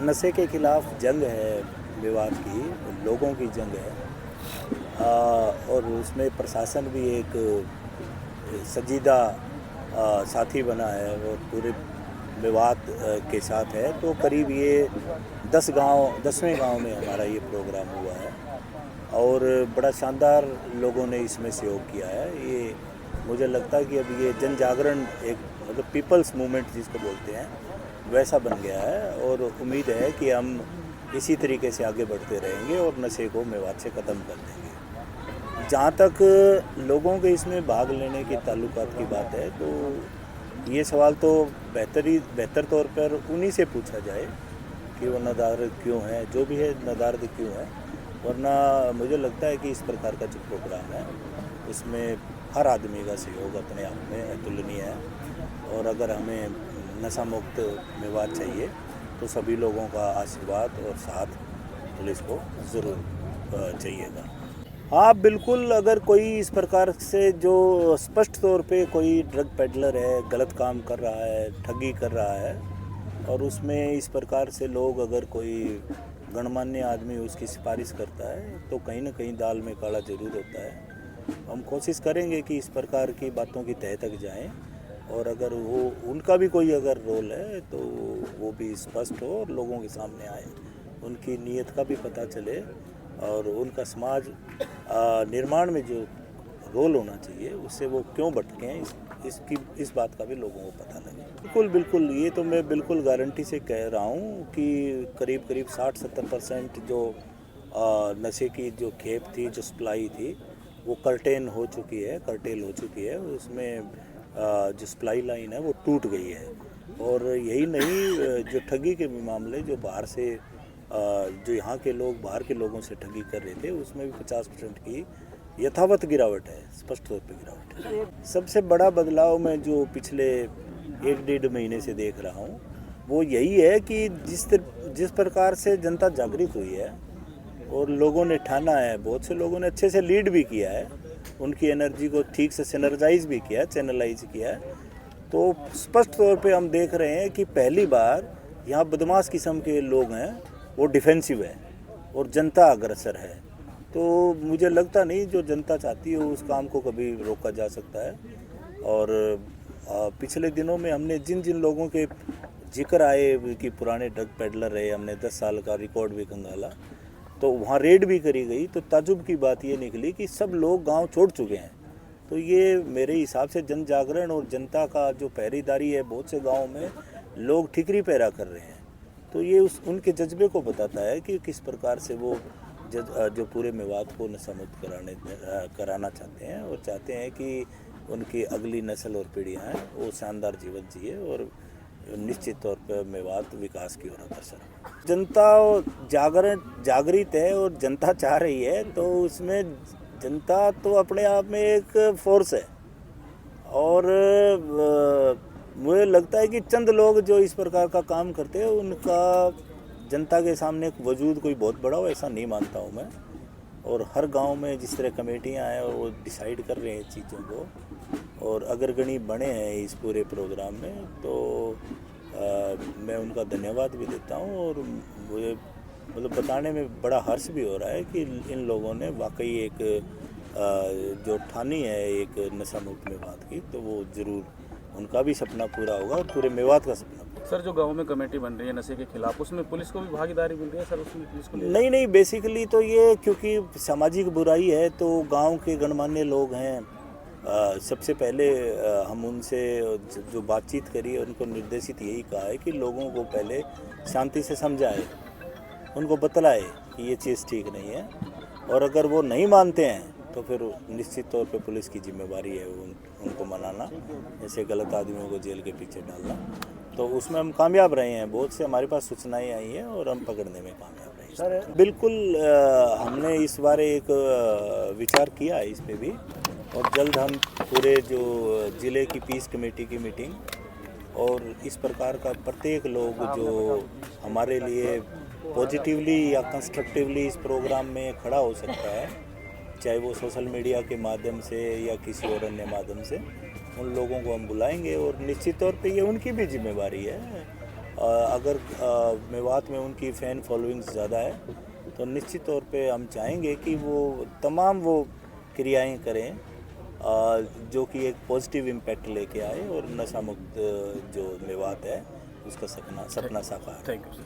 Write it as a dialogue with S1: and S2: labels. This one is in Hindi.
S1: नशे के खिलाफ जंग है, विवाद की, लोगों की जंग है। और उसमें प्रशासन भी एक संजीदा साथी बना है और पूरे विवाद के साथ है। तो करीब ये 10वें गांव में हमारा ये प्रोग्राम हुआ है और बड़ा शानदार लोगों ने इसमें सहयोग किया है। ये मुझे लगता है कि अब ये जन जागरण एक मतलब पीपल्स मूवमेंट जिसको बोलते हैं वैसा बन गया है और उम्मीद है कि हम इसी तरीके से आगे बढ़ते रहेंगे और नशे को मेवात से ख़त्म कर देंगे। जहाँ तक लोगों के इसमें भाग लेने की ताल्लुकात की बात है तो ये सवाल तो बेहतर तौर पर उन्हीं से पूछा जाए कि वो नदारद क्यों है, जो भी है नदारद क्यों है। वरना मुझे लगता है कि इस प्रकार का जो प्रोग्राम है उसमें हर आदमी का सहयोग अपने आप में अतुलनीय है। और अगर हमें नशा मुक्त मेवात चाहिए तो सभी लोगों का आशीर्वाद और साथ पुलिस को ज़रूर चाहिएगा। हाँ बिल्कुल, अगर कोई इस प्रकार से जो स्पष्ट तौर पे कोई ड्रग पेडलर है, गलत काम कर रहा है, ठगी कर रहा है और उसमें इस प्रकार से लोग अगर कोई गणमान्य आदमी उसकी सिफारिश करता है तो कहीं ना कहीं दाल में काला जरूर होता है। हम कोशिश करेंगे कि इस प्रकार की बातों की तह तक जाएं और अगर वो उनका भी कोई अगर रोल है तो वो भी स्पष्ट हो और लोगों के सामने आए, उनकी नीयत का भी पता चले और उनका समाज निर्माण में जो रोल होना चाहिए उससे वो क्यों भटके हैं इस बात का भी लोगों को पता लगे। बिल्कुल, ये तो मैं बिल्कुल गारंटी से कह रहा हूँ कि करीब 60-70% जो नशे की जो खेप थी, जो सप्लाई थी, वो कर्टेल हो चुकी है। उसमें जो सप्लाई लाइन है वो टूट गई है। और यही नहीं, जो ठगी के भी मामले जो बाहर से जो यहाँ के लोग बाहर के लोगों से ठगी कर रहे थे उसमें भी 50% की यथावत गिरावट है, स्पष्ट तौर पर गिरावट है। सबसे बड़ा बदलाव मैं जो पिछले 1-1.5 महीने से देख रहा हूँ वो यही है कि जिस प्रकार से जनता जागृत हुई है और लोगों ने ठाना है, बहुत से लोगों ने अच्छे से लीड भी किया है, उनकी एनर्जी को ठीक से सिनर्जाइज भी किया है, चैनलाइज किया है। तो स्पष्ट तौर पे हम देख रहे हैं कि पहली बार यहाँ बदमाश किस्म के लोग हैं वो डिफेंसिव है और जनता अग्रसर है। तो मुझे लगता नहीं जो जनता चाहती है उस काम को कभी रोका जा सकता है। और पिछले दिनों में हमने जिन लोगों के जिक्र आए कि पुराने ड्रग पेडलर रहे, हमने 10 साल का रिकॉर्ड भी खंगाला तो वहाँ रेड भी करी गई। तो ताजुब की बात ये निकली कि सब लोग गांव छोड़ चुके हैं। तो ये मेरे हिसाब से जन जागरण और जनता का जो पहरेदारी है, बहुत से गाँव में लोग ठिकरी पैरा कर रहे हैं। तो ये उनके जज्बे को बताता है कि किस प्रकार से वो जो पूरे मेवात को नशा मुक्त कराना चाहते हैं और चाहते हैं कि उनकी अगली नस्ल और पीढ़ियाँ हैं वो शानदार जीवन जिए और निश्चित तौर पर मेवात विकास की ओर अग्रसर है। जनता जागृत है और जनता चाह रही है तो उसमें जनता तो अपने आप में एक फोर्स है। और मुझे लगता है कि चंद लोग जो इस प्रकार का काम करते हैं उनका जनता के सामने वजूद कोई बहुत बड़ा हो ऐसा नहीं मानता हूँ मैं। और हर गांव में जिस तरह कमेटियाँ हैं वो डिसाइड कर रहे हैं चीज़ों को और अग्रगणी बने हैं इस पूरे प्रोग्राम में, तो मैं उनका धन्यवाद भी देता हूँ। और मुझे मतलब बताने में बड़ा हर्ष भी हो रहा है कि इन लोगों ने वाकई एक जो ठानी है एक नशा मुक्त मेवात की, तो वो ज़रूर उनका भी सपना पूरा होगा और पूरे मेवात का सपना।
S2: सर, जो गांव में कमेटी बन रही है नशे के खिलाफ, उसमें पुलिस को भी भागीदारी मिल रही है सर? उसमें पुलिस को
S1: नहीं, बेसिकली तो ये क्योंकि सामाजिक बुराई है तो गांव के गणमान्य लोग हैं। सबसे पहले हम उनसे जो बातचीत करी है उनको निर्देशित यही कहा है कि लोगों को पहले शांति से समझाए, उनको बतलाए कि ये चीज़ ठीक नहीं है और अगर वो नहीं मानते हैं तो फिर निश्चित तौर पे पुलिस की जिम्मेवारी है उनको मनाना, ऐसे गलत आदमियों को जेल के पीछे डालना। तो उसमें हम कामयाब रहे हैं, बहुत से हमारे पास सूचनाएं आई हैं और हम पकड़ने में कामयाब रहे हैं। सर बिल्कुल, हमने इस बार एक विचार किया है इस पे भी और जल्द हम पूरे जो ज़िले की पीस कमेटी की मीटिंग और इस प्रकार का प्रत्येक लोग जो हमारे लिए पॉजिटिवली या कंस्ट्रक्टिवली इस प्रोग्राम में खड़ा हो सकता है, चाहे वो सोशल मीडिया के माध्यम से या किसी और अन्य माध्यम से, उन लोगों को हम बुलाएंगे और निश्चित तौर पे ये उनकी भी जिम्मेवारी है अगर मेवात में उनकी फ़ैन फॉलोइंग ज़्यादा है तो निश्चित तौर पे हम चाहेंगे कि वो तमाम वो क्रियाएं करें जो कि एक पॉजिटिव इम्पैक्ट लेके आए और नशा मुक्त जो मेवात है उसका सपना साकार।
S2: Thank you sir.